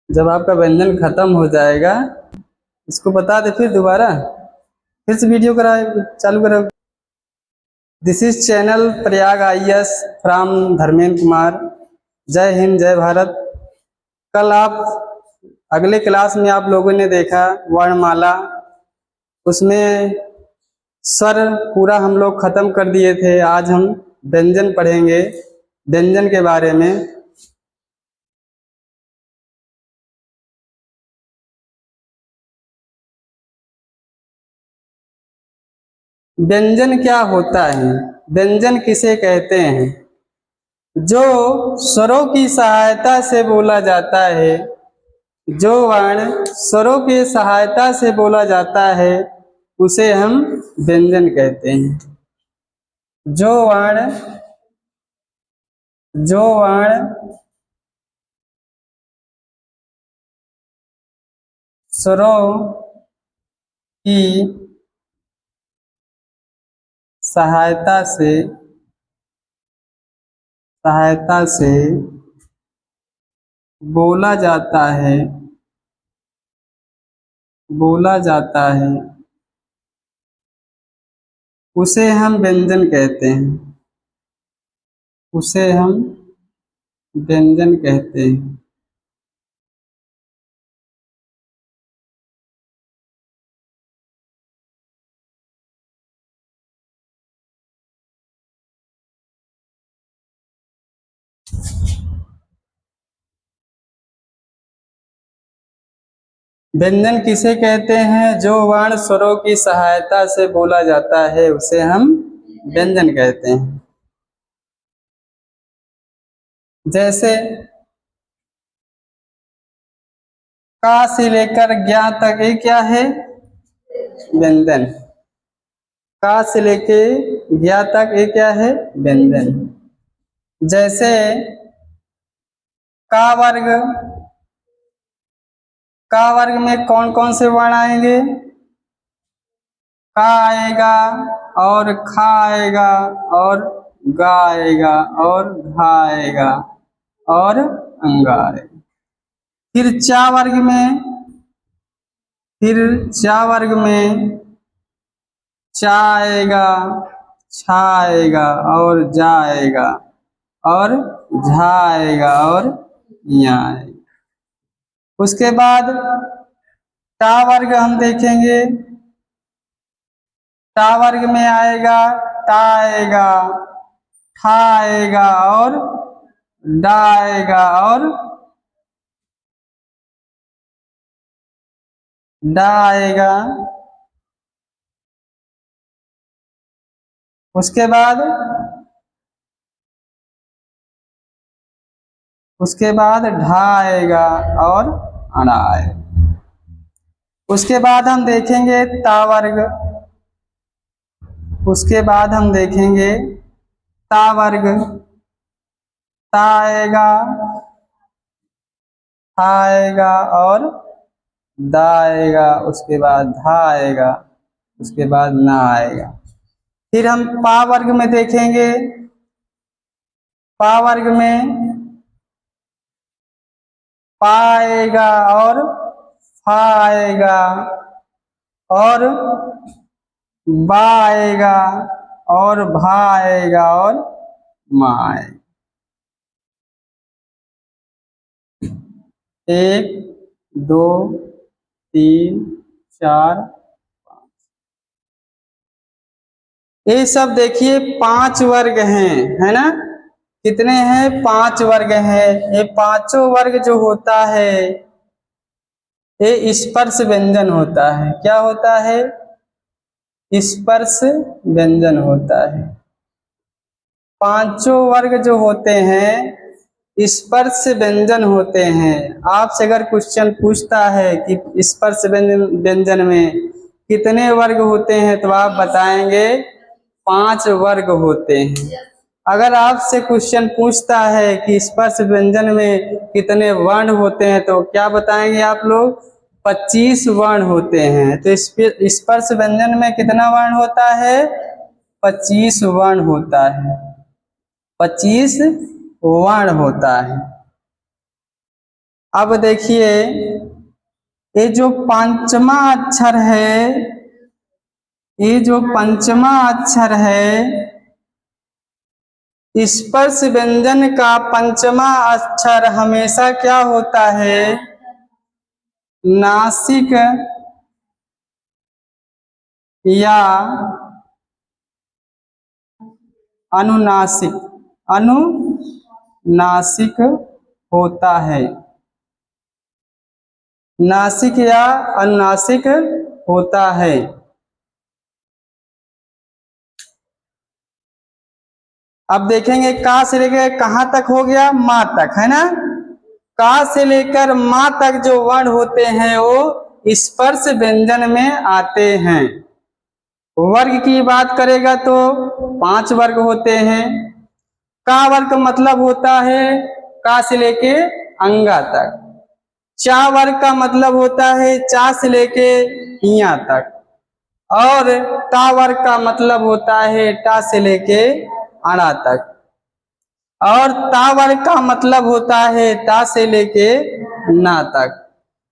जब आपका व्यंजन खत्म हो जाएगा इसको बता दे, फिर दोबारा फिर से वीडियो कराए चालू करो। This is channel Prayag IAS from Dharmendra Kumar. जय हिंद, जय भारत। कल आप अगले क्लास में आप लोगों ने देखा वर्णमाला, उसमें स्वर पूरा हम लोग खत्म कर दिए थे। आज हम व्यंजन पढ़ेंगे, व्यंजन के बारे में। व्यंजन क्या होता है, व्यंजन किसे कहते हैं? जो स्वरों की सहायता से बोला जाता है, जो वर्ण स्वरों की सहायता से बोला जाता है उसे हम व्यंजन कहते हैं। जो वर्ण स्वरों की सहायता से बोला जाता है उसे हम व्यंजन कहते हैं, उसे हम व्यंजन कहते हैं। व्यंजन किसे कहते हैं? जो वर्ण स्वरों की सहायता से बोला जाता है उसे हम व्यंजन कहते हैं। जैसे का से लेकर ज्ञा तक ये क्या है? व्यंजन। का से लेके ज्ञा तक ये क्या है? व्यंजन। जैसे का वर्ग में कौन कौन से वर्ण आएंगे? का आएगा और खा आएगा और गा आएगा और घा आएगा और अंगा आएगा। फिर चा वर्ग में चा आएगा, छा आएगा और जा आएगा और झा आएगा और या आएगा। उसके बाद टा वर्ग हम देखेंगे। टा वर्ग में आएगा, टा आएगा, ठा आएगा और डा आएगा और डा आएगा। उसके बाद ढा आएगा और अड़ा आएगा। उसके बाद हम देखेंगे ता वर्ग। उसके बाद हम देखेंगे ता वर्ग। ता आएगा, था आएगा और दा आएगा। उसके बाद धा आएगा, उसके बाद ना आएगा। फिर हम पा वर्ग में देखेंगे। पा वर्ग में पा आएगा और फा आएगा और बा आएगा और भा आएगा और मा आएगा। 1 2 3 4 5। ये सब देखिए 5 वर्ग हैं, है ना? कितने हैं? 5 वर्ग हैं। ये पांचों वर्ग जो होता है ये स्पर्श व्यंजन होता है। क्या होता है? स्पर्श व्यंजन होता है। पांचों वर्ग जो होते हैं स्पर्श व्यंजन होते हैं। आपसे अगर क्वेश्चन पूछता है कि स्पर्श व्यंजन में कितने वर्ग होते हैं तो आप बताएंगे 5 वर्ग होते हैं। अगर आपसे क्वेश्चन पूछता है कि स्पर्श व्यंजन में कितने वर्ण होते हैं तो क्या बताएंगे आप लोग? 25 वर्ण होते हैं। तो स्पर्श व्यंजन में कितना वर्ण होता है? 25 वर्ण होता है। 25 वर्ण होता है। अब देखिए, ये जो पंचमा अक्षर है, ये जो पंचमा अक्षर है, स्पर्श व्यंजन का पंचमा अक्षर हमेशा क्या होता है? नासिक या अनुनासिक, अनुनासिक होता है। नासिक या अनुनासिक होता है। अब देखेंगे का से लेकर कहां तक हो गया? माँ तक, है ना। का से लेकर माँ तक जो वर्ण होते हैं वो स्पर्श व्यंजन में आते हैं। वर्ग की बात करेगा तो 5 वर्ग होते हैं। का वर्ग मतलब होता है का से लेके अंगा तक। चा वर्ग का मतलब होता है चा से लेके हिया तक। और टा वर्ग का मतलब होता है टा से लेके अड़ा तक। और ता वर्ग का मतलब होता है ता से लेके ना तक।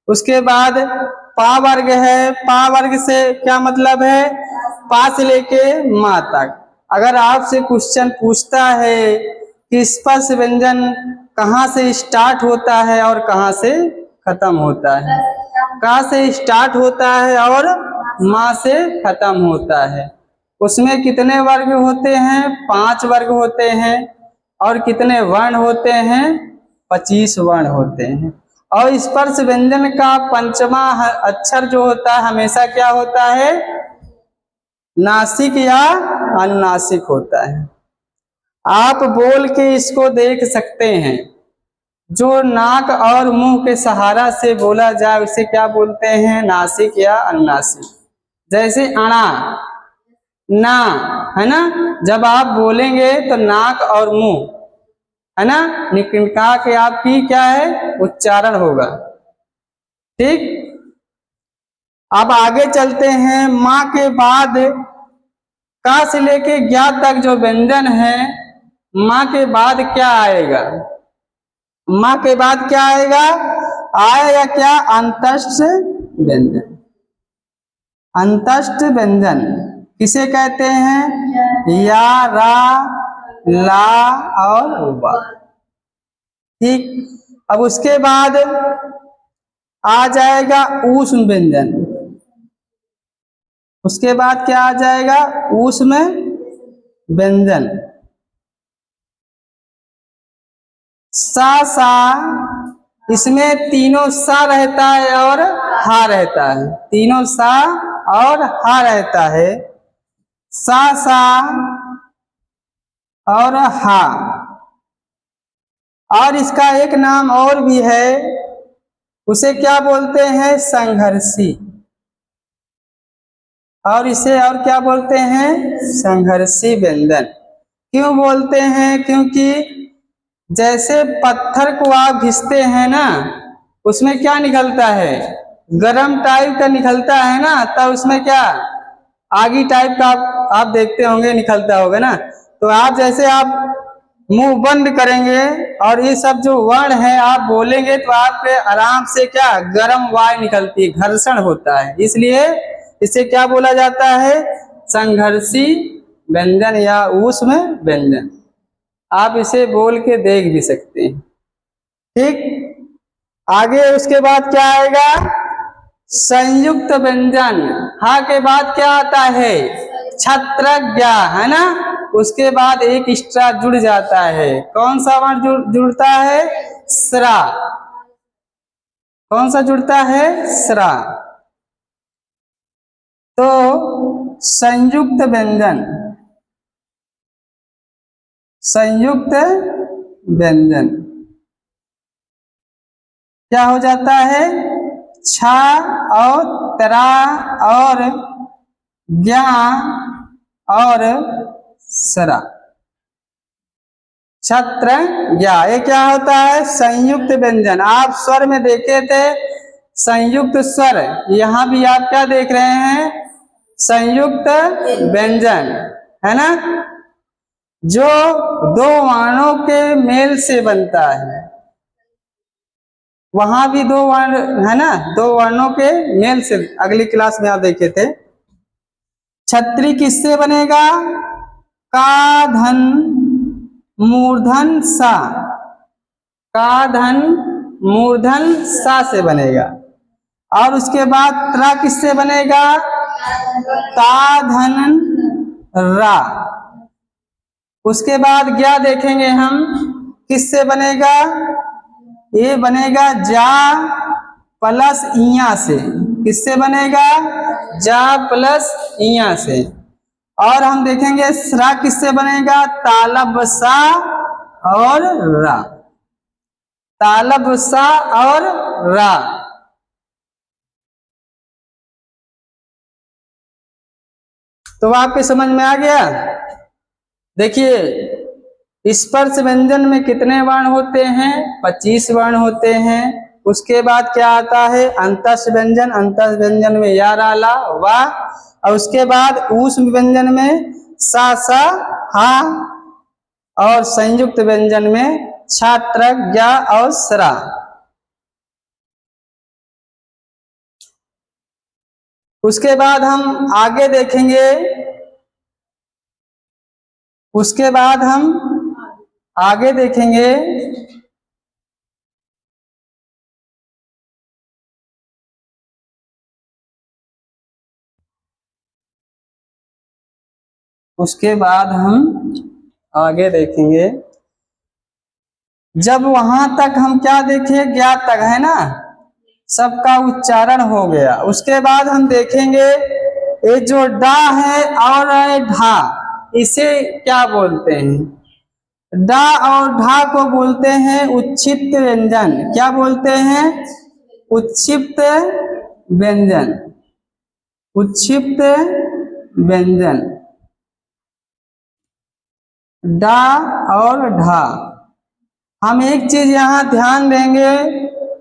उसके बाद पा वर्ग है, पा वर्ग से क्या मतलब है? पा से लेके मा तक। अगर आपसे क्वेश्चन पूछता है कि स्पर्श व्यंजन कहाँ से स्टार्ट होता है और कहाँ से खत्म होता है, का से स्टार्ट होता है और मा से खत्म होता है, उसमें कितने वर्ग होते हैं? 5 वर्ग होते हैं। और कितने वर्ण होते हैं? 25 वर्ण होते हैं। और स्पर्श व्यंजन का पंचमा अक्षर जो होता है हमेशा क्या होता है? नासिक या अनुनासिक होता है। आप बोल के इसको देख सकते हैं। जो नाक और मुंह के सहारा से बोला जाए उसे क्या बोलते हैं? नासिक या अनुनासिक। जैसे अणा, ना, है ना। जब आप बोलेंगे तो नाक और मुंह, है ना, निकला के आपकी क्या है? उच्चारण होगा। ठीक। अब आगे चलते हैं। माँ के बाद का से लेके ज्ञा तक जो व्यंजन है, माँ के बाद क्या आएगा? माँ के बाद क्या आएगा? आएगा क्या? अंतस्थ व्यंजन। अंतस्थ व्यंजन किसे कहते हैं? या, रा, ला और वा। ठीक। अब उसके बाद आ जाएगा ऊष्म व्यंजन। उसके बाद क्या आ जाएगा? ऊष्म व्यंजन। सा, इसमें तीनों सा रहता है और हा रहता है। तीनों सा और हा रहता है। सा और हा। और इसका एक नाम और भी है, उसे क्या बोलते हैं? संघर्षी। और इसे और क्या बोलते हैं? संघर्षी व्यंजन। क्यों बोलते हैं? क्योंकि जैसे पत्थर को आप घिसते हैं ना, उसमें क्या निकलता है? गरम टाइप का निकलता है ना, तब उसमें क्या आगी टाइप का आप देखते होंगे निकलता होगा ना। तो आप जैसे आप मुंह बंद करेंगे और ये सब जो वर्ण है आप बोलेंगे तो आपके आराम से क्या गर्म वायु निकलती है, घर्षण होता है। इसलिए इसे क्या बोला जाता है? संघर्षी व्यंजन या ऊष्म व्यंजन। आप इसे बोल के देख भी सकते हैं। ठीक। आगे उसके बाद क्या आएगा? संयुक्त व्यंजन। हा के बाद क्या आता है? छत्रज्ञा, है ना। उसके बाद एक एक्स्ट्रा जुड़ जाता है। कौन सा वर्ण जुड़ता है? स्रा। कौन सा जुड़ता है? स्रा। तो संयुक्त व्यंजन, संयुक्त व्यंजन क्या हो जाता है? छा और तरा और ज्ञा और सरा। छत्र ज्ञा, ये क्या होता है? संयुक्त व्यंजन। आप स्वर में देखे थे संयुक्त स्वर, यहां भी आप क्या देख रहे हैं? संयुक्त व्यंजन, है ना, जो दो वर्णों के मेल से बनता है। वहां भी दो वर्ण है ना, दो वर्णों के मेल से अगली क्लास में आप देखे थे। छतरी किससे बनेगा? का धन मूर्धन सा, का धन मूर्धन सा से बनेगा। और उसके बाद त्रा किससे बनेगा? ता धन रा। उसके बाद ज्ञा देखेंगे हम किससे बनेगा? ये बनेगा जा प्लस इया से। किससे बनेगा? जा प्लस इया से। और हम देखेंगे स्रा किससे बनेगा? तालब सा और रा, तालब सा और रा। तो आपके समझ में आ गया? देखिए स्पर्श व्यंजन में कितने वर्ण होते हैं? 25 वर्ण होते हैं। उसके बाद क्या आता है? अंतस्थ व्यंजन, अंतस्थ व्यंजन में या रा ला वा। और उसके बाद ऊष्म व्यंजन में सा सा हा। और संयुक्त व्यंजन में छात्र ज्ञा और सरा। उसके बाद हम आगे देखेंगे, उसके बाद हम आगे देखेंगे उसके बाद हम आगे देखेंगे जब वहां तक हम क्या देखें? ज्ञात तक है ना, सबका उच्चारण हो गया। उसके बाद हम देखेंगे ये जो डा है और ढा, इसे क्या बोलते हैं? डा और ढा को बोलते हैं उच्छिष्ट व्यंजन। क्या बोलते हैं? उच्छिष्ट व्यंजन, उच्छिष्ट व्यंजन। डा और ढा। हम एक चीज यहाँ ध्यान देंगे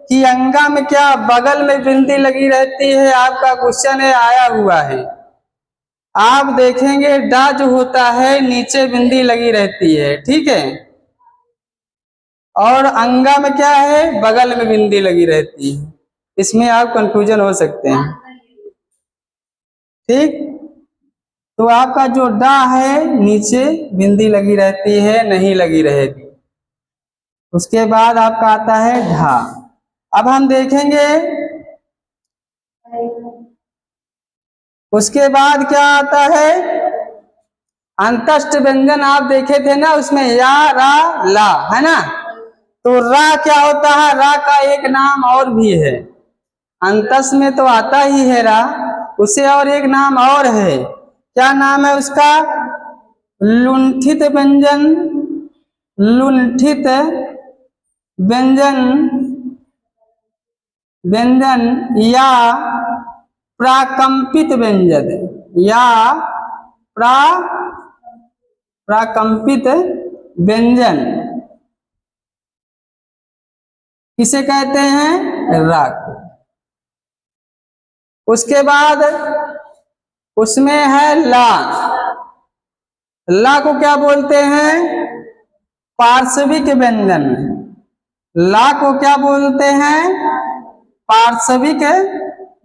कि अंगा में क्या बगल में बिंदी लगी रहती है? आपका क्वेश्चन है, आया हुआ है। आप देखेंगे डा जो होता है नीचे बिंदी लगी रहती है, ठीक है। और अंगा में क्या है? बगल में बिंदी लगी रहती है। इसमें आप कंफ्यूजन हो सकते हैं, ठीक। तो आपका जो डा है नीचे बिंदी लगी रहती है, नहीं लगी रहेगी। उसके बाद आपका आता है ढा। अब हम देखेंगे उसके बाद क्या आता है? अंतस्थ व्यंजन आप देखे थे ना, उसमें या रा ला है ना। तो रा क्या होता है? रा का एक नाम और भी है। अंतस में तो आता ही है रा, उसे और एक नाम और है। क्या नाम है उसका? लुंठित व्यंजन, लुंठित व्यंजन, व्यंजन या प्राकंपित व्यंजन, या प्राकंपित व्यंजन किसे कहते हैं? राग। उसके बाद उसमें है ला। ला को क्या बोलते हैं? पार्श्विक व्यंजन। ला को क्या बोलते हैं? पार्श्विक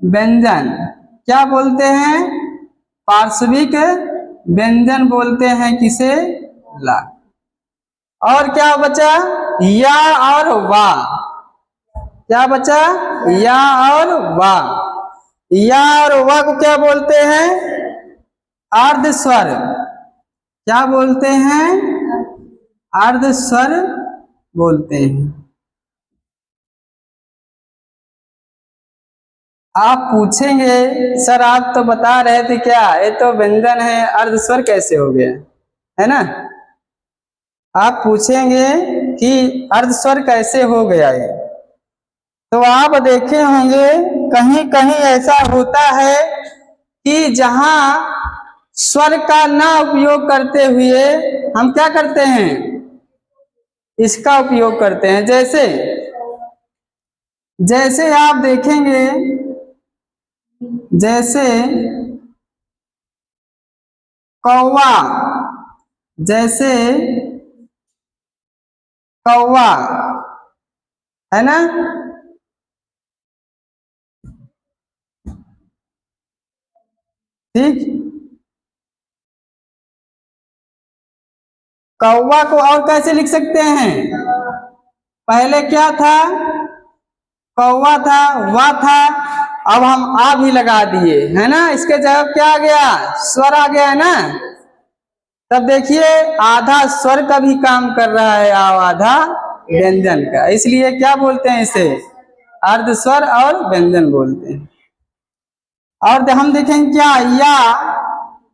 व्यंजन। क्या बोलते हैं? पार्श्विक व्यंजन बोलते हैं किसे? ला। और क्या बचा? या और वा। क्या बचा? या और वा। या और वा को क्या बोलते हैं? अर्ध स्वर। क्या बोलते हैं? अर्ध स्वर बोलते हैं। आप पूछेंगे सर आप तो बता रहे थे, क्या ये तो व्यंजन है, अर्ध स्वर कैसे हो गया, है ना। आप पूछेंगे कि अर्ध स्वर कैसे हो गया है, तो आप देखे होंगे कहीं कहीं ऐसा होता है कि जहां स्वर का ना उपयोग करते हुए हम क्या करते हैं? इसका उपयोग करते हैं। जैसे जैसे आप देखेंगे, जैसे कौवा, जैसे कौवा है ना, ठीक। कौवा को और कैसे लिख सकते हैं? पहले क्या था? कौवा था, वा था, अब हम आ भी लगा दिए, है ना। इसके जवाब क्या आ गया? स्वर आ गया है ना। तब देखिए आधा स्वर का भी काम कर रहा है और आधा व्यंजन का, इसलिए क्या बोलते हैं इसे? अर्धस्वर और व्यंजन बोलते हैं। और हम देखेंगे क्या,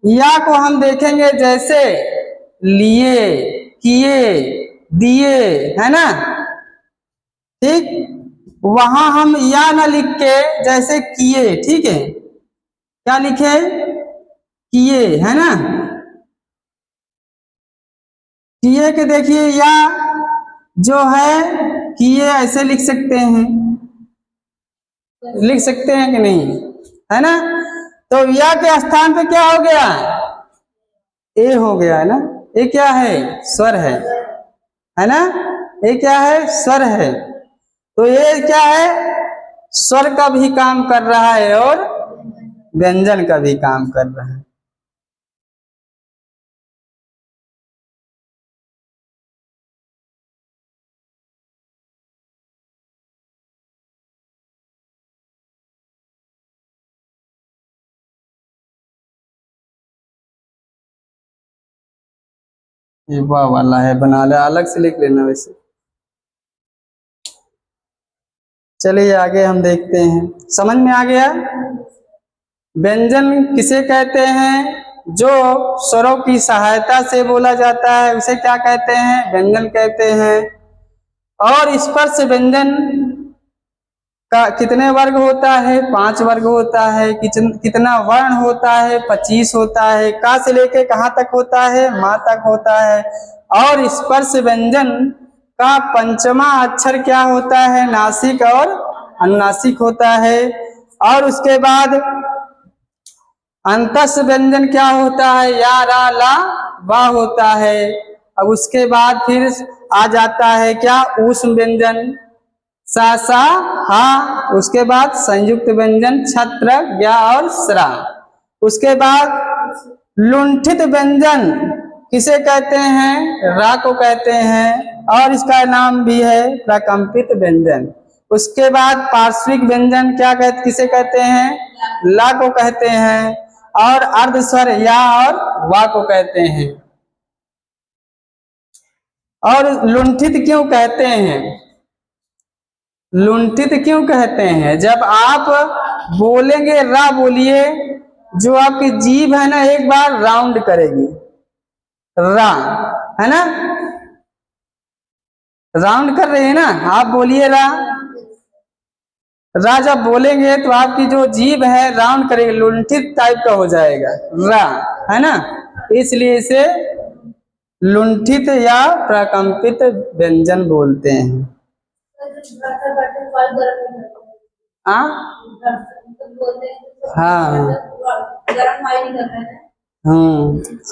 या को हम देखेंगे जैसे लिए, किए, दिए, है ना। ठीक, वहां हम या ना लिख के जैसे किए, ठीक है, क्या लिखे? किए, है ना। किए के देखिए या जो है किए ऐसे लिख सकते हैं, लिख सकते हैं कि नहीं, है ना। तो या के स्थान पे क्या हो गया? ए हो गया, है ना। ये क्या है? स्वर है ना। ये क्या है? स्वर है। तो ये क्या है? स्वर का भी काम कर रहा है और व्यंजन का भी काम कर रहा है। ये वाह वाला है, बना ले, अलग से लिख लेना वैसे। चलिए आगे हम देखते हैं, समझ में आ गया। व्यंजन किसे कहते हैं? जो स्वरों की सहायता से बोला जाता है उसे क्या कहते हैं? व्यंजन कहते हैं। और स्पर्श व्यंजन का कितने वर्ग होता है? 5 वर्ग होता है। कितना वर्ण होता है? 25 होता है। का से लेके कहाँ तक होता है? माँ तक होता है। और स्पर्श व्यंजन का पंचमा अक्षर क्या होता है? नासिक और अनुनासिक होता है। और उसके बाद अंतस व्यंजन क्या होता है? या, रा, ला, वा होता है। अब उसके बाद फिर आ जाता है क्या? ऊष्म व्यंजन, सा, सा, हा। उसके बाद संयुक्त व्यंजन छत्र, ज्ञा और श्रा। उसके बाद लुंठित व्यंजन किसे कहते हैं? रा को कहते हैं, और इसका नाम भी है प्रकंपित व्यंजन। उसके बाद पार्श्विक व्यंजन क्या कहते, किसे कहते हैं? ला को कहते हैं। और अर्धस्वर या और वा को कहते हैं। और लुंठित क्यों कहते हैं? लुंठित क्यों कहते हैं? जब आप बोलेंगे रा बोलिए, जो आपकी जीभ है ना एक बार राउंड करेगी, रा, है ना, राउंड कर रही है ना। आप बोलिए रा, रा जब बोलेंगे तो आपकी जो जीभ है राउंड करेगी, लुंठित टाइप का हो जाएगा रा, है ना। इसलिए इसे लुंठित या प्रकंपित व्यंजन बोलते हैं। हाँ,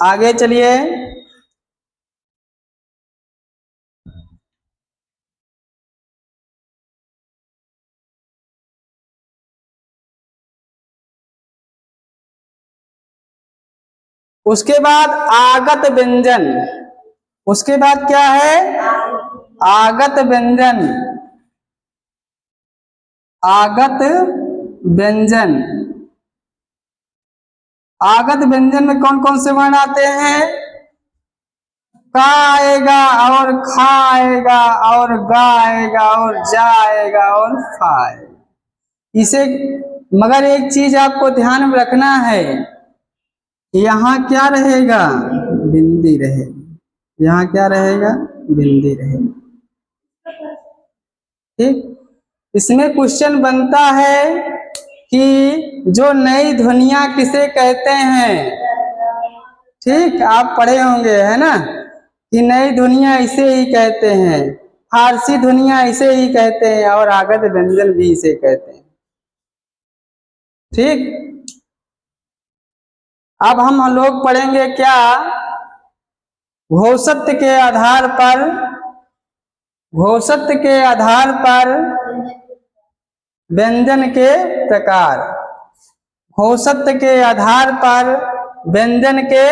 आगे चलिए। उसके बाद आगत व्यंजन, उसके बाद क्या है? आगत व्यंजन। आगत व्यंजन, आगत व्यंजन में कौन कौन से वर्ण आते हैं? का आएगा और खा आएगा और गा आएगा और जा आएगा और फा आएगा। इसे, मगर एक चीज आपको ध्यान में रखना है, यहाँ क्या रहेगा? बिंदी रहेगी। यहाँ क्या रहेगा? बिंदी रहेगी। ठीक, इसमें क्वेश्चन बनता है कि जो नई ध्वनियां किसे कहते हैं? ठीक, आप पढ़े होंगे, है ना, कि नई ध्वनियां इसे ही कहते हैं, फारसी ध्वनियां इसे ही कहते हैं, और आगत व्यंजन भी इसे कहते हैं। ठीक, अब हम लोग पढ़ेंगे क्या? घोषत्व के आधार पर, घोषत्व के आधार पर व्यंजन के प्रकार। घोषत्व के आधार पर व्यंजन के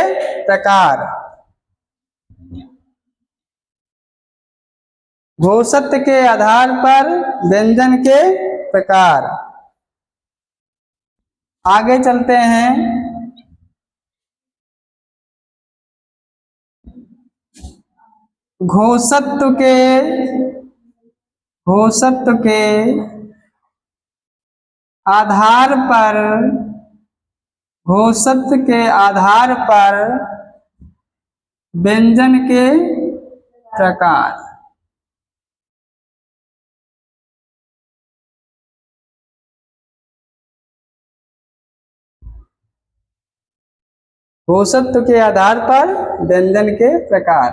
प्रकार। घोषत्व के आधार पर व्यंजन के प्रकार। आगे चलते हैं। घोषत्व के आधार पर, घोषत्व के आधार पर व्यंजन के प्रकार। घोषत्व के आधार पर व्यंजन के प्रकार।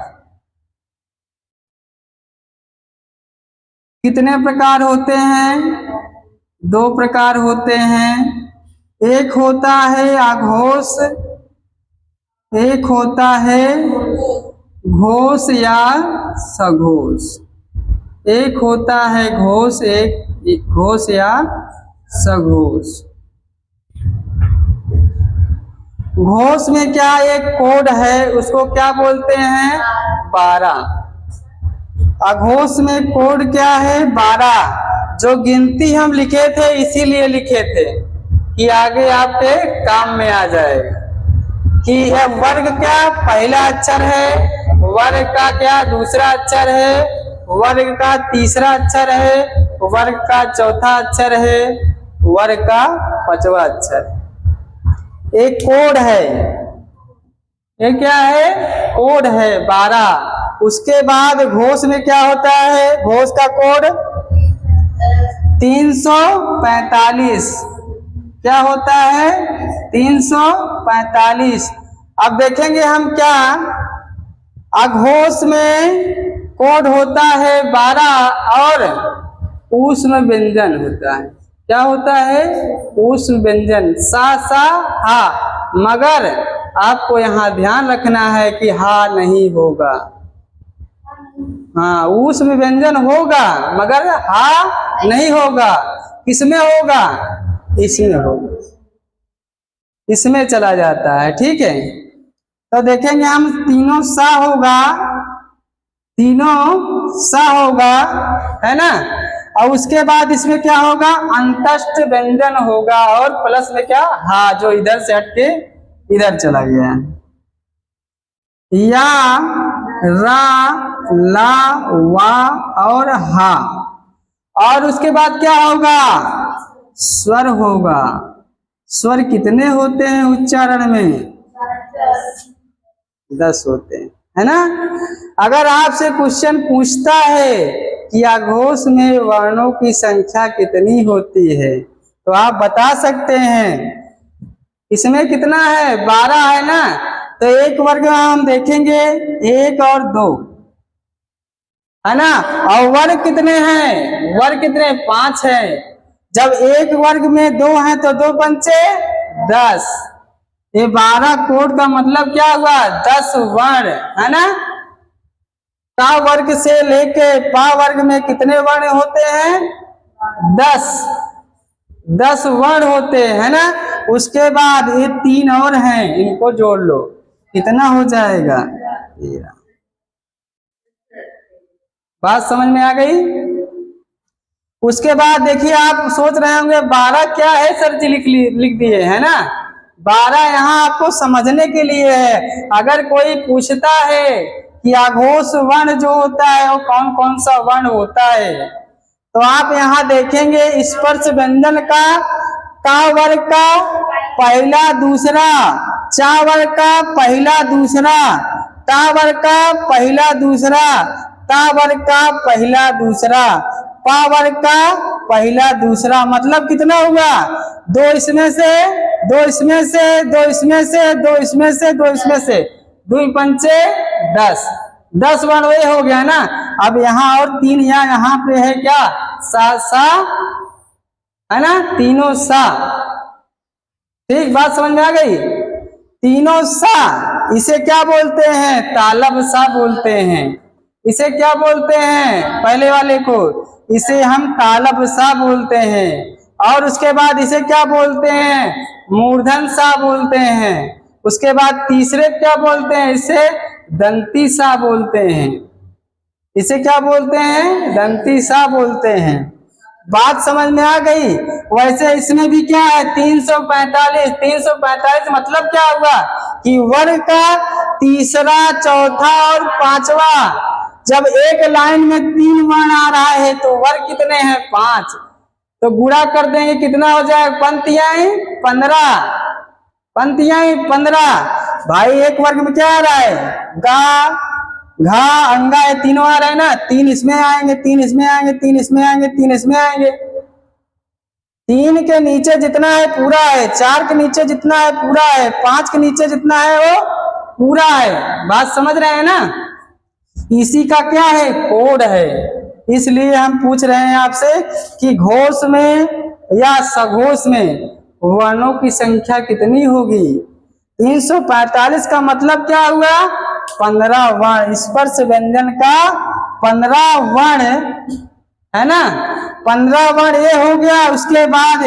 कितने प्रकार होते हैं? 2 प्रकार होते हैं। एक होता है आघोष, एक होता है घोष या सघोष। एक होता है घोष, एक घोष या सघोष। घोष में क्या एक कोड है, उसको क्या बोलते हैं? 12। अघोष में कोड क्या है? 12। जो गिनती हम लिखे थे इसीलिए लिखे थे कि आगे आपके काम में आ जाएगा कि यह वर्ग क्या पहला अक्षर है, वर्ग का क्या दूसरा अक्षर है, वर्ग का तीसरा अक्षर है, वर्ग का चौथा अक्षर है, वर्ग का 5वां अक्षर है। एक कोड है, ये क्या है? कोड है 12। उसके बाद घोष में क्या होता है? घोष का कोड 345। क्या होता है? 345। अब देखेंगे हम क्या, अघोष में कोड होता है 12 और ऊष्म व्यंजन होता है। क्या होता है? ऊष्म व्यंजन सा सा हा, मगर आपको यहाँ ध्यान रखना है कि हा नहीं होगा। हाँ, ऊष्म व्यंजन होगा मगर हा नहीं होगा। किसमें होगा? इसमें होगा, इसमें चला जाता है। ठीक है, तो देखेंगे हम तीनों सा होगा, तीनों सा होगा, है ना। और उसके बाद इसमें क्या होगा? अंतस्थ व्यंजन होगा और प्लस में क्या? हा, जो इधर से हट के इधर चला गया। या, रा, ला, वा और हा। और उसके बाद क्या होगा? स्वर होगा। स्वर कितने होते हैं उच्चारण में? 10 होते हैं, है ना। अगर आपसे क्वेश्चन पूछता है कि अघोष में वर्णों की संख्या कितनी होती है तो आप बता सकते हैं। इसमें कितना है? 12 है ना। तो एक वर्ग में हम देखेंगे 1 और 2, है ना। और वर्ग कितने हैं? वर्ग कितने? 5 है। जब एक वर्ग में 2 है तो 2 पंचे 10। ये 12 कोड का मतलब क्या हुआ? 10 वर्ण, है ना। ता वर्ग से लेके पा वर्ग में कितने वर्ण होते हैं? 10 वर्ण होते हैं, है ना। उसके बाद ये 3 और हैं, इनको जोड़ लो, कितना हो जाएगा? 13। बात समझ में आ गई? उसके बाद देखिए, आप सोच रहे होंगे 12 क्या है सर जी, लिख दिए, है ना। 12 यहाँ आपको समझने के लिए है। अगर कोई पूछता है कि अघोष वर्ण जो होता है वो कौन कौन सा वर्ण होता है, तो आप यहाँ देखेंगे स्पर्श व्यंजन का वर्ग का पहला दूसरा, चा वर्ग का पहला दूसरा, ता वर्ग का पहला दूसरा, ता वर्ग का पहला दूसरा, पा वर्ग का पहला दूसरा। मतलब कितना हुआ? 2 इसमें से, 2 इसमें से, 2 इसमें से, 2 इसमें से, 2 इसमें से, 2 पंचे 10 वर्ण वे हो गया ना। अब यहाँ और 3 यहाँ पे है क्या? सा सा, है ना, तीनों सा। ठीक, बात समझ में आ गई? तीनों सा, इसे क्या बोलते हैं? तालब सा बोलते हैं। इसे क्या बोलते हैं? पहले वाले को इसे हम तालब सा बोलते हैं। और उसके बाद इसे क्या बोलते हैं? मूर्धन सा बोलते हैं। उसके बाद तीसरे क्या बोलते हैं? इसे दंती सा बोलते हैं। इसे क्या बोलते हैं? दंती सा बोलते हैं। बात समझ में आ गई? वैसे इसमें भी क्या है? 345। 345 मतलब क्या हुआ कि वर्ग का तीसरा, चौथा और पांचवा, जब एक लाइन में 3 वर्ण आ रहा है तो वर्ग कितने हैं? 5। तो गुणा कर देंगे, कितना हो जाएगा? पंक्तियां 15। पंक्तियां 15। भाई एक वर्ग में क्या आ रहा है? गा, घा, अंगा, ये तीनों आ रहे हैं ना। 3 इसमें आएंगे, 3 इसमें आएंगे, 3 इसमें आएंगे, 3 इसमें आएंगे। 3 के नीचे जितना है पूरा है, 4 के नीचे जितना है पूरा है, 5 के नीचे जितना है वो पूरा है। बात समझ रहे हैं ना? इसी का क्या है? कोड है। इसलिए हम पूछ रहे हैं आपसे कि घोष में या सघोष में वर्णों की संख्या कितनी होगी? 345 का मतलब क्या हुआ? 15 वर्ण। स्पर्श व्यंजन का 15 वर्ण है ना। 15 वर्ण ये हो गया। उसके बाद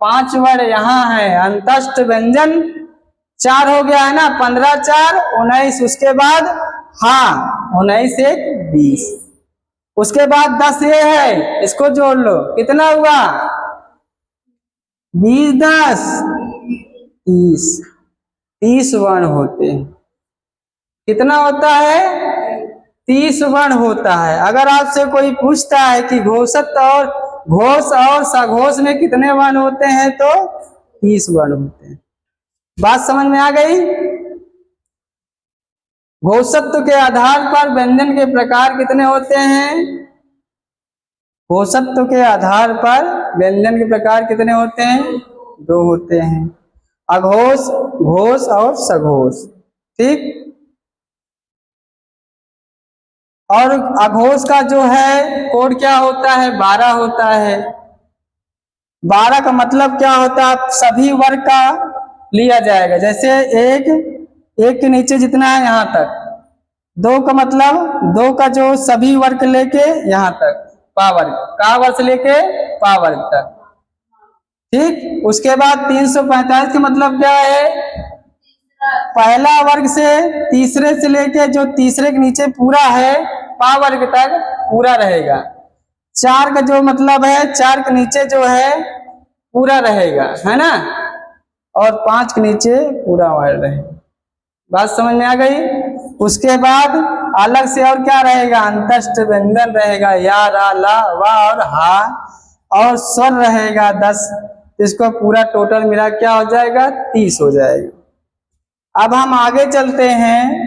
5 वर्ण यहाँ है। अंतस्थ व्यंजन 4 हो गया है ना। 15 4 19। उसके बाद हाँ 19 1 20। उसके बाद 10 ये है, इसको जोड़ लो, कितना हुआ? 20 10 30। 30 वर्ण होते हैं। कितना होता है? 30 वर्ण होता है। अगर आपसे कोई पूछता है कि घोषत्व और घोष और सघोष में कितने वर्ण होते हैं तो 30 वर्ण होते हैं। बात समझ में आ गई? घोषत्व के आधार पर व्यंजन के प्रकार कितने होते हैं? घोषत्व के आधार पर व्यंजन के प्रकार कितने होते हैं? 2 होते हैं, अघोष, घोष और सघोष। ठीक। और अघोष का जो है कोड क्या होता है? 12 होता है। 12 का मतलब क्या होता है? सभी वर्ग का लिया जाएगा। जैसे एक के नीचे जितना है यहाँ तक। 2 का मतलब 2 का जो सभी वर्ग लेके यहाँ तक, पावर्ग, का वर्ग से लेके पावर्ग तक। ठीक। उसके बाद 345 का मतलब क्या है? पहला वर्ग से तीसरे से लेके जो तीसरे के नीचे पूरा है पावर्ग तक पूरा रहेगा। 4 का जो मतलब है 4 के नीचे जो है पूरा रहेगा, है ना। और 5 के नीचे पूरा वर्ग रहेगा। बात समझ में आ गई? उसके बाद अलग से और क्या रहेगा? अंतस्थ व्यंजन रहेगा, या, रा, ला, वा और हा, और स्वर रहेगा 10। इसको पूरा टोटल मिला क्या हो जाएगा? 30 हो जाएगा। अब हम आगे चलते हैं।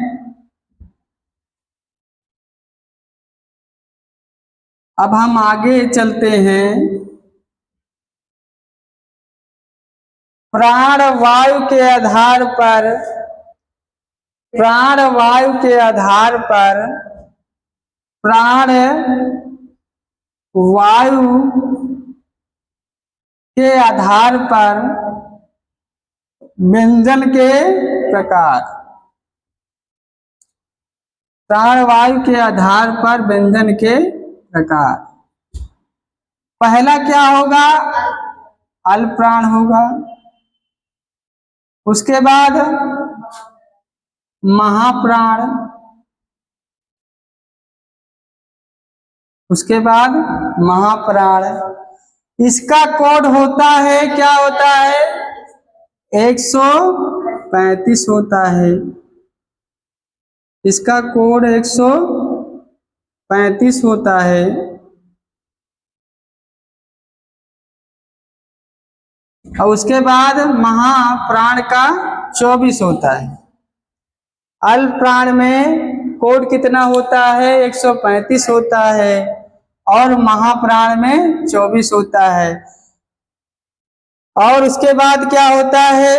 अब हम आगे चलते हैं। प्राण वायु के आधार पर, प्राण वायु के आधार पर, प्राण वायु के आधार पर व्यंजन के प्रकार। प्राणवायु के आधार पर व्यंजन के प्रकार। पहला क्या होगा? अल्प प्राण होगा। उसके बाद महाप्राण। उसके बाद महाप्राण। इसका कोड होता है, क्या होता है? 135 होता है। इसका कोड 135 होता है। और उसके बाद महाप्राण का 24 होता है। अल्प प्राण में कोड कितना होता है? 135 होता है। और महाप्राण में 24 होता है। और उसके बाद क्या होता है?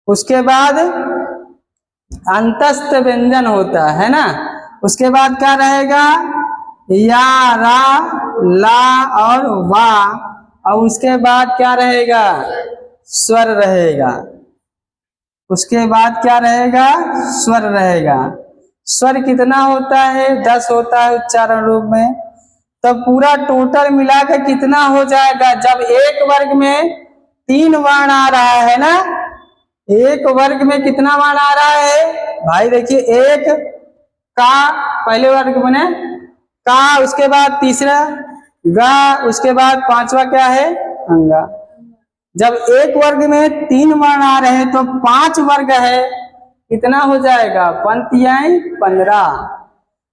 उसके बाद अंतस्थ व्यंजन होता है ना। उसके बाद क्या रहेगा? या, रा, ला और वा। और उसके बाद क्या रहेगा? स्वर रहेगा। उसके बाद क्या रहेगा? स्वर रहेगा। स्वर कितना होता है? 10 होता है उच्चारण रूप में। तो पूरा टोटल मिलाकर कितना हो जाएगा? जब एक वर्ग में 3 वर्ण आ रहा है ना, एक वर्ग में कितना वर्ण आ रहा है भाई? देखिए, एक का पहले वर्ग बने का, उसके बाद तीसरा गा, उसके बाद पांचवा क्या है? अंगा। जब एक वर्ग में 3 वर्ण आ रहे हैं तो 5 वर्ग है, कितना हो जाएगा? पंक्तियां 15।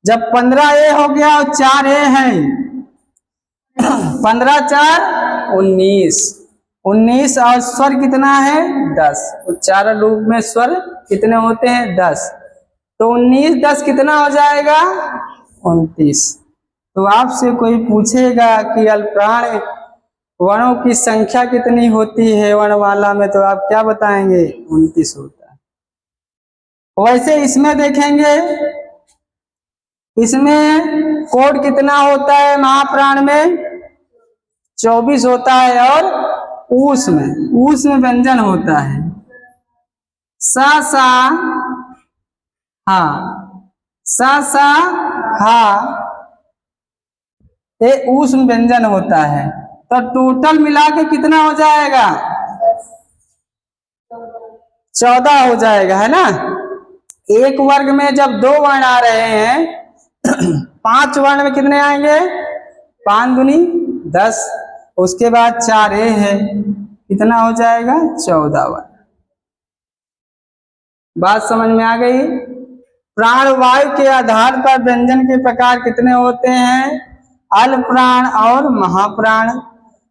जब 15 ए हो गया और 4 ए है, 15 4 19, 19 और स्वर कितना है? 10। उच्चारण रूप में स्वर कितने होते हैं? 10। तो 19 10 कितना हो जाएगा? 29। तो आपसे कोई पूछेगा कि अल्पप्राण वर्णों की संख्या कितनी होती है वर्णमाला में, तो आप क्या बताएंगे? 29 होता है। वैसे इसमें देखेंगे, इसमें कोड कितना होता है? महाप्राण में 24 होता है, और ऊस में व्यंजन होता है सा सा हा, सा सा हा, ये ऊस में व्यंजन होता है। तो टोटल मिला के कितना हो जाएगा? 14 हो जाएगा, है ना। एक वर्ग में जब 2 वर्ण आ रहे हैं 5 वर्ण में कितने आएंगे? 5 दूनी 10, उसके बाद 4 ए है, कितना हो जाएगा? 14 वर्ण। बात समझ में आ गई? प्राणवायु के आधार पर व्यंजन के प्रकार कितने होते हैं? अल्प प्राण और महाप्राण।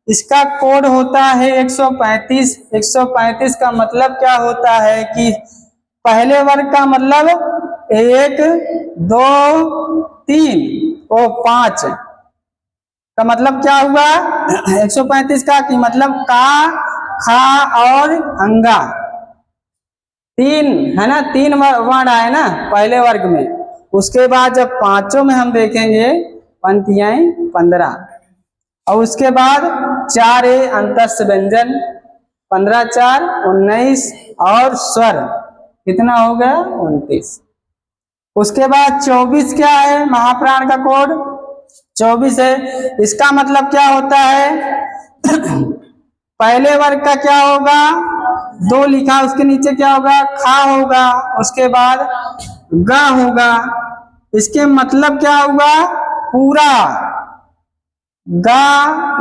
इसका कोड होता है 135। 135 का मतलब क्या होता है कि पहले वर्ग का मतलब 1 2 3 और 5 का मतलब क्या हुआ? 135 का कि मतलब का, खा और अंगा, 3 है ना, 3 वर्ण आए ना पहले वर्ग में। उसके बाद जब पांचों में हम देखेंगे पंक्तियां 15, और उसके बाद 4 ए अंतस्थ व्यंजन, 15 4 19, और स्वर कितना हो गया? 29। उसके बाद 24 क्या है? महाप्राण का कोड 24 है। इसका मतलब क्या होता है? पहले वर्ग का क्या होगा? 2 लिखा, उसके नीचे क्या होगा? खा होगा, उसके बाद गा होगा। इसके मतलब क्या होगा? पूरा गा,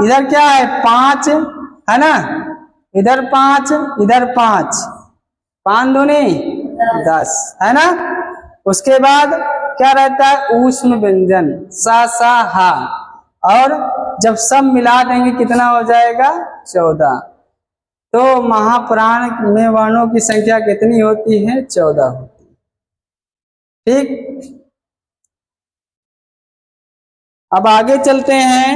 इधर क्या है? 5 है ना, इधर 5 इधर 5, 5 दूनी 10, है ना। उसके बाद क्या रहता है? ऊष्म व्यंजन सा सा हा, और जब सब मिला देंगे कितना हो जाएगा? 14। तो महाप्राण में वर्णों की संख्या कितनी होती है? 14 होती है। ठीक, अब आगे चलते हैं।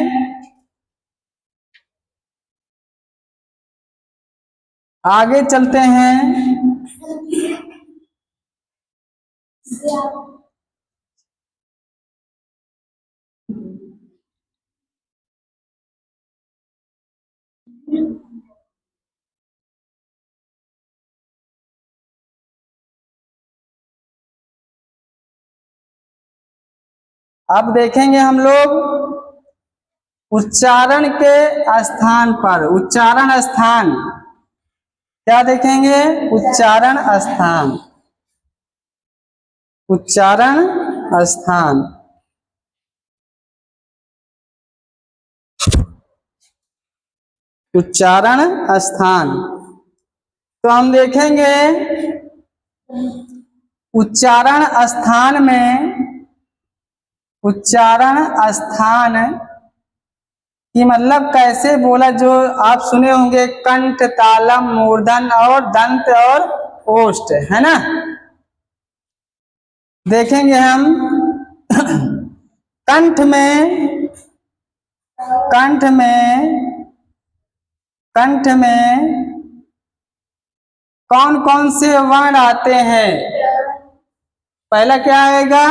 आगे चलते हैं। अब देखेंगे हम लोग उच्चारण के स्थान पर। उच्चारण स्थान क्या देखेंगे? उच्चारण स्थान, उच्चारण स्थान। उच्चारण स्थान तो हम देखेंगे उच्चारण स्थान में, उच्चारण स्थान कि मतलब कैसे बोला, जो आप सुने होंगे कंठ, तालम, मूर्धन और दंत और ओष्ठ, है ना। देखेंगे हम कंठ में, कंठ में, कंठ में कौन कौन से वर्ण आते हैं? पहला क्या आएगा?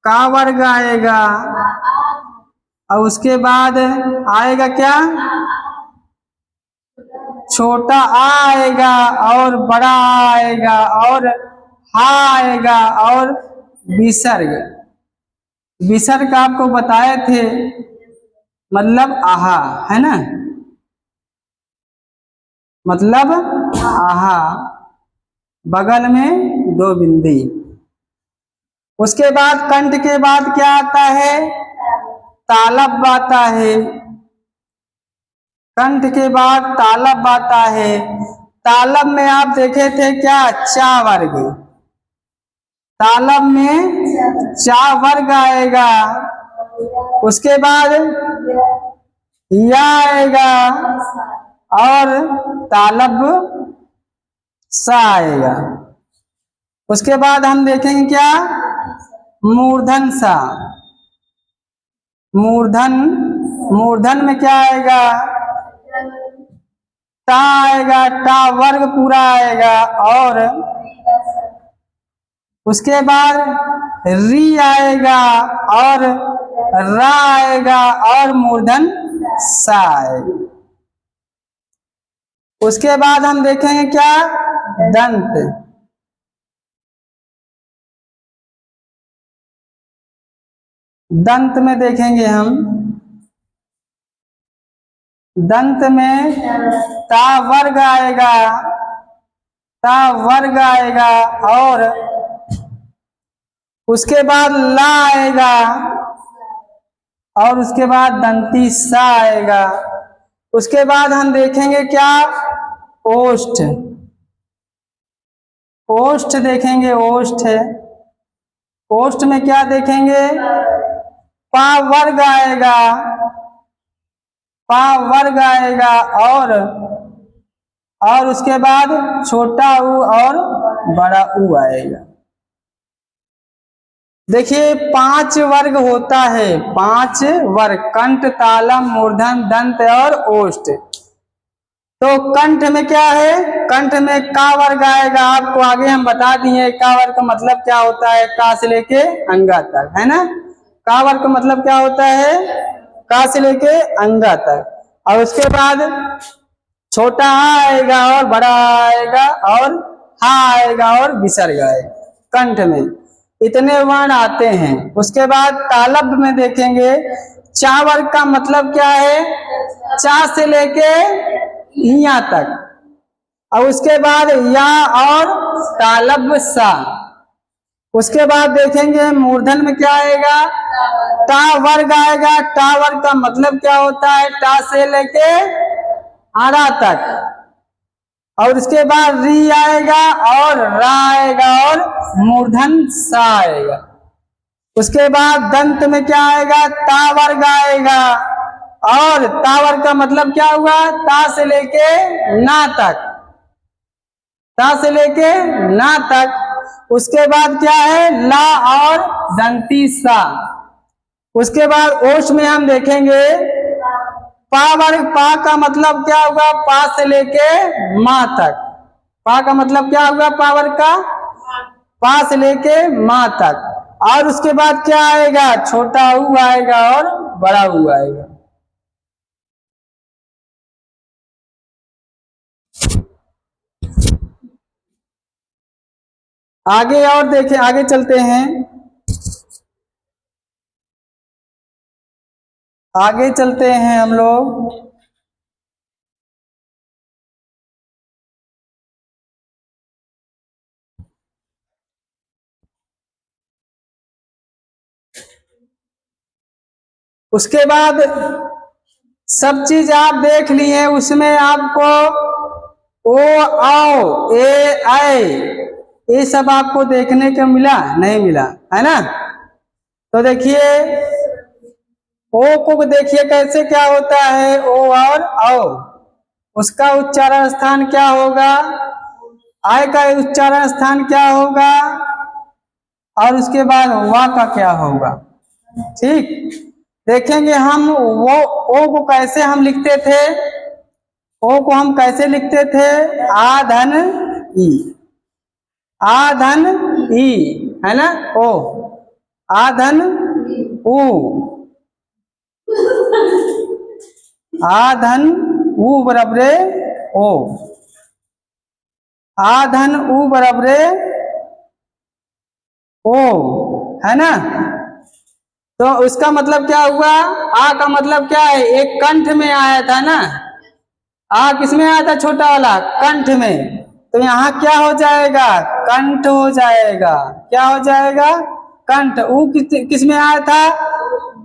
का वर्ग आएगा, और उसके बाद आएगा क्या? छोटा आ आएगा, और बड़ा आ आएगा, और हा आएगा, और विसर्ग। विसर्ग आपको बताए थे, मतलब आहा, है ना, मतलब आहा, बगल में दो बिंदी। उसके बाद कंठ के बाद क्या आता है? तालब आता है। कंठ के बाद तालब आता है। तालब में आप देखे थे क्या? चा वर्ग। तालब में चा वर्ग आएगा। उसके बाद या आएगा और तालब सा आएगा। उसके बाद हम देखेंगे क्या? मूर्धन सा। मूर्धन, मूर्धन में क्या आएगा? टा आएगा, टा वर्ग पूरा आएगा। और उसके बाद री आएगा और रा आएगा और मूर्धन सा आएगा। उसके बाद हम देखेंगे क्या? दंत। दंत में देखेंगे हम, दंत में ता वर्ग आएगा, ता वर्ग आएगा और उसके बाद ला आएगा और उसके बाद दंती सा आएगा। उसके बाद हम देखेंगे क्या? ओष्ठ। ओष्ठ देखेंगे, ओष्ठ है। ओष्ठ में क्या देखेंगे? पा वर्ग आएगा, पा वर्ग आएगा और उसके बाद छोटा ऊ और बड़ा ऊ आएगा। देखिए 5 वर्ग होता है, 5 वर्ग, कंठ, तालम, मूर्धन, दंत और ओष्ठ। तो कंठ में क्या है? कंठ में का वर्ग आएगा। आपको आगे हम बता दिए का वर्ग का मतलब क्या होता है, का से लेके अंगा तक, है ना। का वर्ग का मतलब क्या होता है? का से लेके अंगा तक। और उसके बाद छोटा आ आएगा और बड़ा आएगा और हा आएगा और विसर्ग आएगा। कंठ में इतने वर्ण आते हैं। उसके बाद तालब में देखेंगे, चा वर्ग का मतलब क्या है? चा से लेके यहाँ तक। और उसके बाद या और तालब सा। उसके बाद देखेंगे मूर्धन में क्या आएगा? टा वर्ग आएगा। टा वर्ग का मतलब क्या होता है? टा से लेके आरा तक। और उसके बाद री आएगा और रा आएगा और मूर्धन सा आएगा। उसके बाद दंत में क्या आएगा? ता वर्ग आएगा और ता वर्ग का मतलब क्या हुआ? ता से लेके ना तक, ता से लेके ना तक। उसके बाद क्या है? ला और दंती सा। उसके बाद ओष्ठ में हम देखेंगे पा वर्ग। पा का मतलब क्या होगा? पा से लेके माँ तक। पा का मतलब क्या होगा? पा वर्ग का पा से लेके माँ तक। और उसके बाद क्या आएगा? छोटा ऊ आएगा और बड़ा ऊ आएगा। आगे और देखें, आगे चलते हैं, आगे चलते हैं हम लोग। उसके बाद सब चीज आप देख लिए। उसमें आपको ओ, आओ, ए, आए, ये सब आपको देखने को मिला? नहीं मिला, है ना। तो देखिए ओ को देखिए कैसे क्या होता है, ओ और आओ। उसका उच्चारण स्थान क्या होगा? आय का उच्चारण स्थान क्या होगा? और उसके बाद वा का क्या होगा? ठीक, देखेंगे हम वो ओ को कैसे हम लिखते थे। ओ को हम कैसे लिखते थे? आ धन ई, आ धन ई, है ना। ओ, आ धन ऊ, आ धन ऊ बराबरे ओ, आ धन ऊ बराबरे ओ, है ना। तो उसका मतलब क्या हुआ, आ का मतलब क्या है, एक कंठ में आया था ना, आ किसमें आया था, छोटा वाला कंठ में, तो यहाँ क्या हो जाएगा, कंठ हो जाएगा। क्या हो जाएगा, कंठ। ऊ किस में आया था,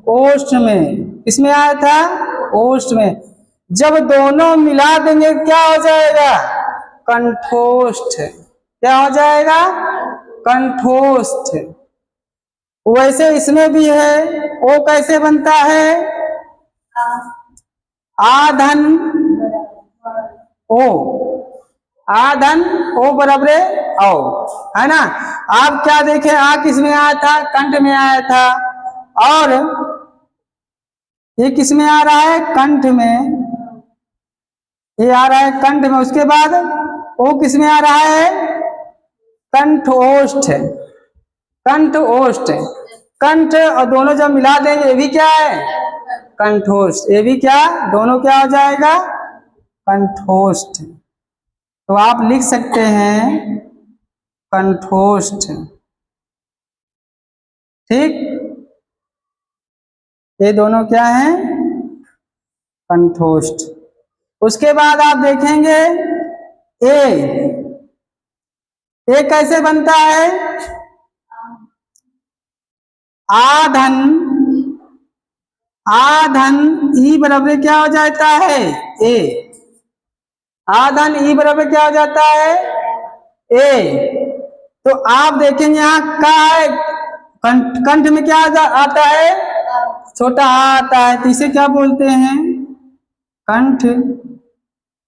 ओष्ठ में। किसमें आया था, ओष्ठ में। जब दोनों मिला देंगे क्या हो जाएगा, कंठोष्ठ। क्या हो जाएगा, कंठोष्ठ। वैसे इसमें भी है, ओ कैसे बनता है, आधन ओ, आधन ओ बराबर औ, है ना। आप क्या देखें, आ किस में आया था, कंठ में आया था, और ये किस में आ रहा है, कंठ में। ये आ रहा है कंठ में, उसके बाद ओ किस में आ रहा है, कंठोष्ठ। कंठोष्ठ, कंठ और दोनों जब मिला देंगे ये भी क्या है, कंठोष्ठ। ये भी क्या, दोनों क्या हो जाएगा, कंठोष्ठ। तो आप लिख सकते हैं कंठोष्ठ। ठीक, ये दोनों क्या हैं, कंठोष्ठ। उसके बाद आप देखेंगे ए कैसे बनता है, आधन, आधन ई बराबर क्या हो जाता है, ए। आधन ई बराबर क्या हो जाता है, ए। तो आप देखेंगे यहाँ का है, कंठ में क्या आता है, छोटा आ आता है, तो इसे क्या बोलते हैं, कंठ,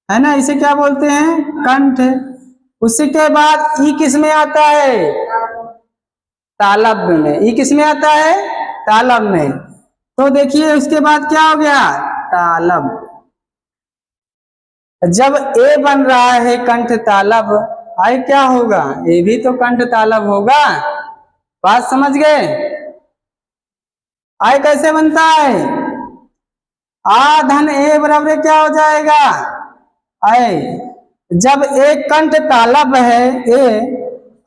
है ना। इसे क्या बोलते हैं, कंठ। उसी के बाद ई किस में आता है, तालब में। ई किस में आता है, तालब में। तो देखिए उसके बाद क्या हो गया, तालब। जब ए बन रहा है कंठ तालब, आई क्या होगा, ये भी तो कंठ तालब होगा। बात समझ गए, आई कैसे बनता है, आ धन ए बराबर क्या हो जाएगा, आई। जब एक कंठ तालब है, ए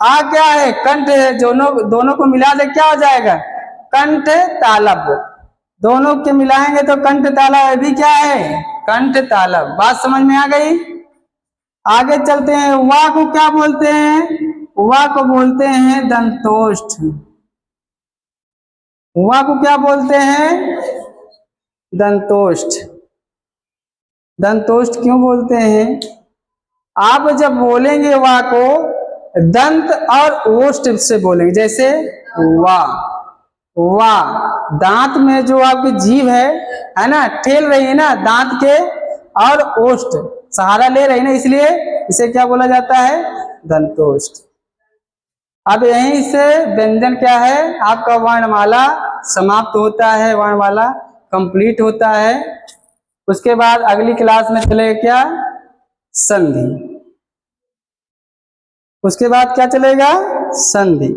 आ क्या है, कंठ है, दोनों दोनों को मिला दे क्या हो जाएगा, कंठ तालब। दोनों के मिलाएंगे तो कंठ तालब, ये भी क्या है, कंठ तालब। बात समझ में आ गई। आगे चलते हैं, वा को क्या बोलते हैं, वा को बोलते हैं दंतोष्ठ। वा को क्या बोलते हैं, दंतोष्ठ। दंतोष्ठ क्यों बोलते हैं, आप जब बोलेंगे वा को दंत और ओष्ठ से बोलेंगे, जैसे वा, वा दांत में जो आपकी जीभ है ना, ठेल रही है ना दांत के, और ओष्ठ सहारा ले रही है ना, इसलिए इसे क्या बोला जाता है, दंतोष्ठ। अब यहीं से व्यंजन क्या है, आपका वर्णमाला समाप्त होता है, वर्णमाला कंप्लीट होता है। उसके बाद अगली क्लास में चलेगा क्या, संधि। उसके बाद क्या चलेगा, संधि।